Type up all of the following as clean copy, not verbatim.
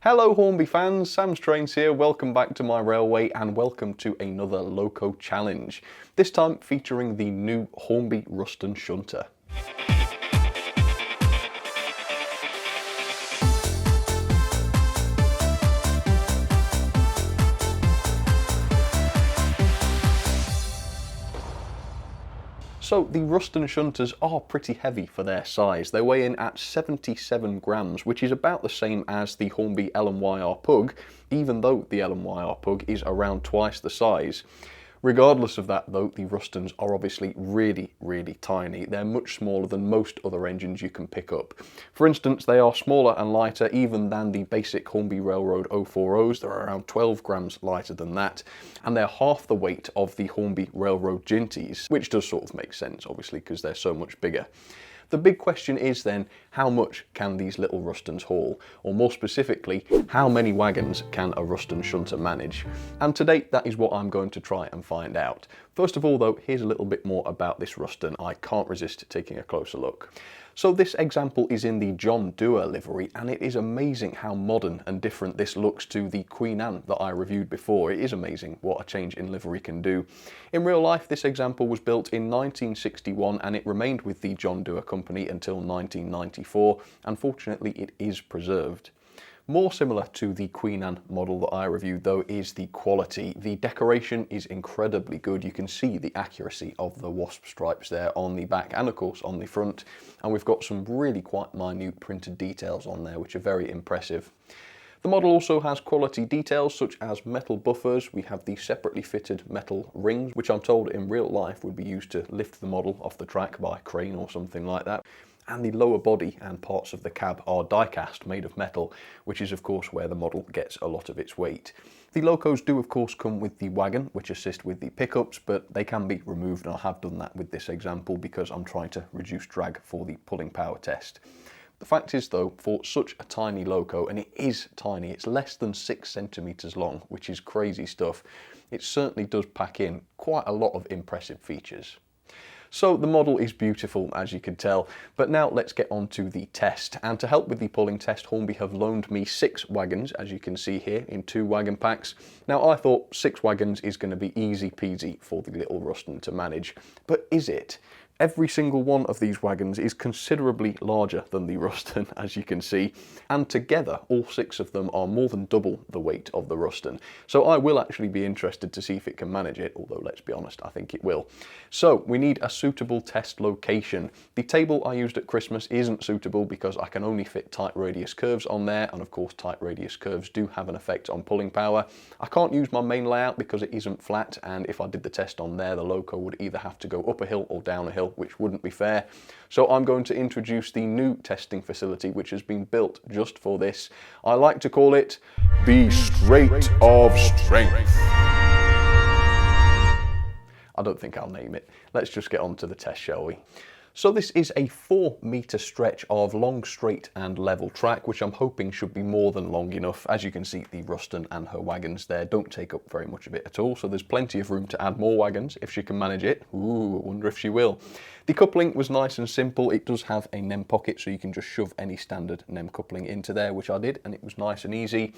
Hello Hornby fans, Sam's Trains here, welcome back to my railway and welcome to another Loco Challenge. This time featuring the new Hornby Ruston shunter. So the Ruston shunters are pretty heavy for their size. They weigh in at 77 grams, which is about the same as the Hornby L&YR Pug, even though the L&YR Pug is around twice the size. Regardless of that though, the Rustons are obviously really tiny. They're much smaller than most other engines you can pick up. For instance, they are smaller and lighter even than the basic Hornby Railroad 040s. They're around 12 grams lighter than that, and they're half the weight of the Hornby Railroad Ginties, which does sort of make sense obviously because they're so much bigger. The big question is then, how much can these little Rustons haul? Or more specifically, how many wagons can a Ruston shunter manage? And to date, that is what I'm going to try and find out. First of all though, here's a little bit more about this Ruston. I can't resist taking a closer look. So this example is in the John Dewar livery, and it is amazing how modern and different this looks to the Queen Anne that I reviewed before. It is amazing what a change in livery can do. In real life, this example was built in 1961 and it remained with the John Dewar Company until 1994. Unfortunately, it is preserved. More similar to the Queen Anne model that I reviewed though is the quality. The decoration is incredibly good. You can see the accuracy of the wasp stripes there on the back and of course on the front. And we've got some really quite minute printed details on there which are very impressive. The model also has quality details such as metal buffers. We have the separately fitted metal rings, which I'm told in real life would be used to lift the model off the track by a crane or something like that. And the lower body and parts of the cab are die-cast made of metal, which is of course where the model gets a lot of its weight. The locos do of course come with the wagon, which assist with the pickups, but they can be removed, and I have done that with this example because I'm trying to reduce drag for the pulling power test. The fact is though, for such a tiny loco, and it is tiny, it's less than 6 centimeters long, which is crazy stuff, it certainly does pack in quite a lot of impressive features. So the model is beautiful, as you can tell, but now let's get on to the test. And to help with the pulling test, Hornby have loaned me 6 wagons, as you can see here, in 2 wagon packs. Now I thought 6 wagons is going to be easy peasy for the little Ruston to manage, but is it? Every single one of these wagons is considerably larger than the Ruston, as you can see, and together all 6 of them are more than double the weight of the Ruston. So I will actually be interested to see if it can manage it, although let's be honest, I think it will. So we need a suitable test location. The table I used at Christmas isn't suitable because I can only fit tight radius curves on there, and of course tight radius curves do have an effect on pulling power. I can't use my main layout because it isn't flat, and if I did the test on there, the loco would either have to go up a hill or down a hill, which wouldn't be fair. So I'm going to introduce the new testing facility which has been built just for this. I like to call it the Strait of Strength. I don't think I'll name it. Let's just get on to the test, shall we? So this is a 4-meter stretch of long, straight and level track, which I'm hoping should be more than long enough. As you can see, the Ruston and her wagons there don't take up very much of it at all, so there's plenty of room to add more wagons if she can manage it. Ooh, I wonder if she will. The coupling was nice and simple. It does have a NEM pocket, so you can just shove any standard NEM coupling into there, which I did, and it was nice and easy.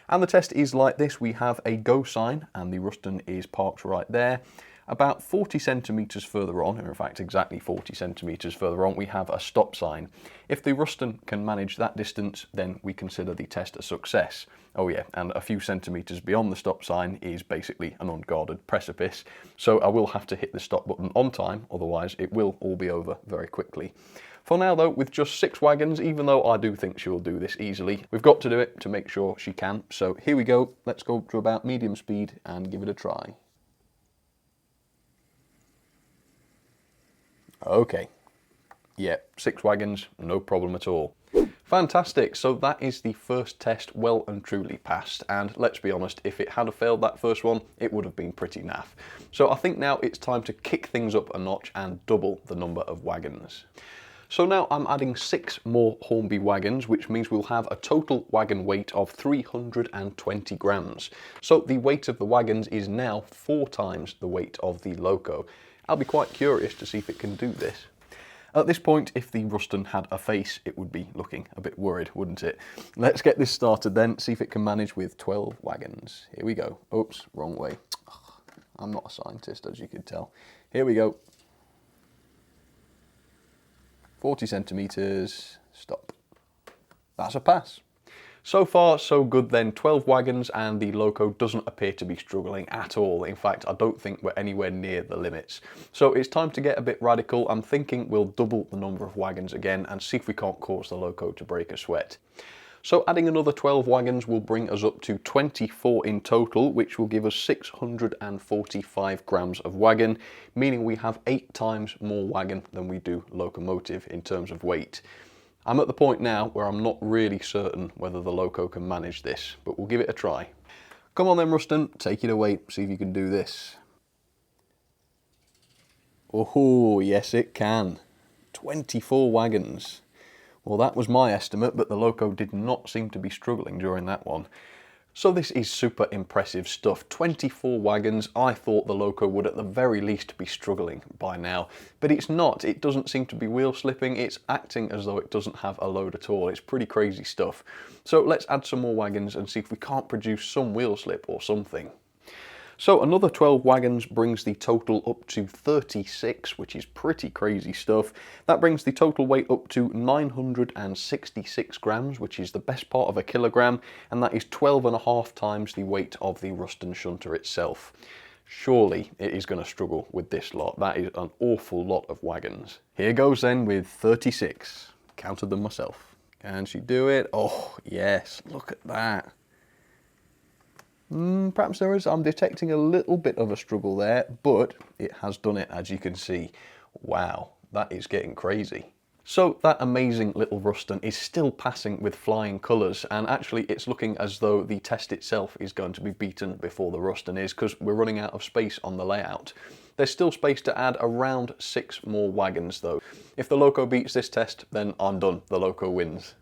And the test is like this. We have a go sign, and the Ruston is parked right there. About 40 centimetres further on, or in fact exactly 40 centimetres further on, we have a stop sign. If the Ruston can manage that distance, then we consider the test a success. Oh yeah, and a few centimetres beyond the stop sign is basically an unguarded precipice, so I will have to hit the stop button on time, otherwise it will all be over very quickly. For now though, with just 6 wagons, even though I do think she'll do this easily, we've got to do it to make sure she can. So here we go, let's go to about medium speed and give it a try. Okay, yeah, 6 wagons, no problem at all. Fantastic, so that is the first test well and truly passed, and let's be honest, if it had failed that first one, it would have been pretty naff. So I think now it's time to kick things up a notch and double the number of wagons. So now I'm adding 6 more Hornby wagons, which means we'll have a total wagon weight of 320 grams. So the weight of the wagons is now 4 times the weight of the loco. I'll be quite curious to see if it can do this. At this point, if the Ruston had a face, it would be looking a bit worried, wouldn't it? Let's get this started then, see if it can manage with 12 wagons. Here we go. Oops, wrong way. I'm not a scientist, as you could tell. Here we go. 40 centimetres, stop. That's a pass. So far, so good then. 12 wagons and the loco doesn't appear to be struggling at all. In fact, I don't think we're anywhere near the limits. So it's time to get a bit radical. I'm thinking we'll double the number of wagons again and see if we can't cause the loco to break a sweat. So adding another 12 wagons will bring us up to 24 in total, which will give us 645 grams of wagon, meaning we have 8 times more wagon than we do locomotive in terms of weight. I'm at the point now where I'm not really certain whether the loco can manage this, but we'll give it a try. Come on then, Ruston, take it away, see if you can do this. Oh, yes it can. 24 wagons. Well, that was my estimate, but the loco did not seem to be struggling during that one. So this is super impressive stuff. 24 wagons. I thought the loco would at the very least be struggling by now, but it's not. It doesn't seem to be wheel slipping. It's acting as though it doesn't have a load at all. It's pretty crazy stuff. So let's add some more wagons and see if we can't produce some wheel slip or something. So another 12 wagons brings the total up to 36, which is pretty crazy stuff. That brings the total weight up to 966 grams, which is the best part of a kilogram, and that is 12.5 times the weight of the Ruston shunter itself. Surely it is going to struggle with this lot. That is an awful lot of wagons. Here goes then with 36. Counted them myself. Can she do it? Oh, yes, look at that. Perhaps I'm detecting a little bit of a struggle there, but it has done it, as you can see. Wow, that is getting crazy. So that amazing little Ruston is still passing with flying colours, and actually it's looking as though the test itself is going to be beaten before the Ruston is, because we're running out of space on the layout. There's still space to add around 6 more wagons though. If the loco beats this test, then I'm done, the loco wins.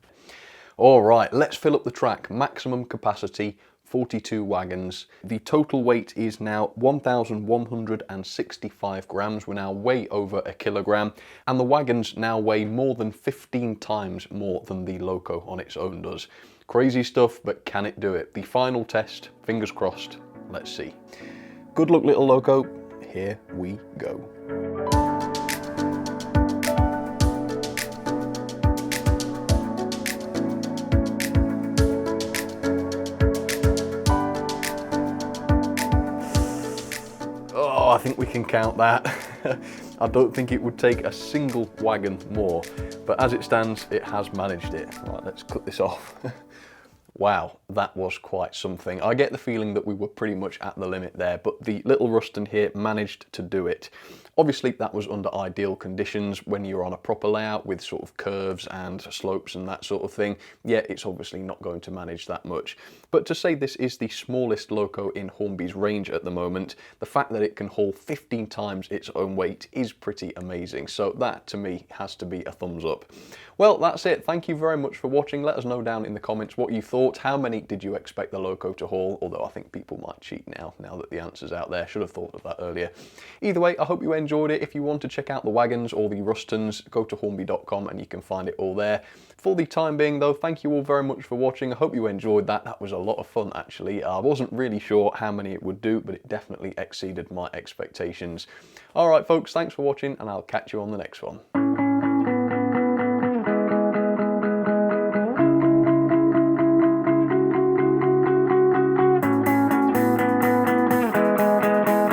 Alright, let's fill up the track. Maximum capacity, 42 wagons. The total weight is now 1,165 grams. We're now way over a kilogram, and the wagons now weigh more than 15 times more than the loco on its own does. Crazy stuff, but can it do it? The final test, fingers crossed. Let's see. Good luck, little loco. Here we go. I think we can count that. I don't think it would take a single wagon more, but as it stands, it has managed it. Right, let's cut this off. Wow, that was quite something. I get the feeling that we were pretty much at the limit there, but the little Ruston here managed to do it. Obviously, that was under ideal conditions when you're on a proper layout with sort of curves and slopes and that sort of thing. Yeah, it's obviously not going to manage that much. But to say this is the smallest loco in Hornby's range at the moment, the fact that it can haul 15 times its own weight is pretty amazing. So that, to me, has to be a thumbs up. Well, that's it. Thank you very much for watching. Let us know down in the comments what you thought. How many did you expect the loco to haul? Although I think people might cheat now that the answer's out there. Should have thought of that earlier. Either way, I hope you enjoyed it. If you want to check out the wagons or the Rustons, go to hornby.com and you can find it all there. For the time being though, thank you all very much for watching. I hope you enjoyed that. That was a lot of fun actually. I wasn't really sure how many it would do, but it definitely exceeded my expectations. Alright folks, thanks for watching and I'll catch you on the next one.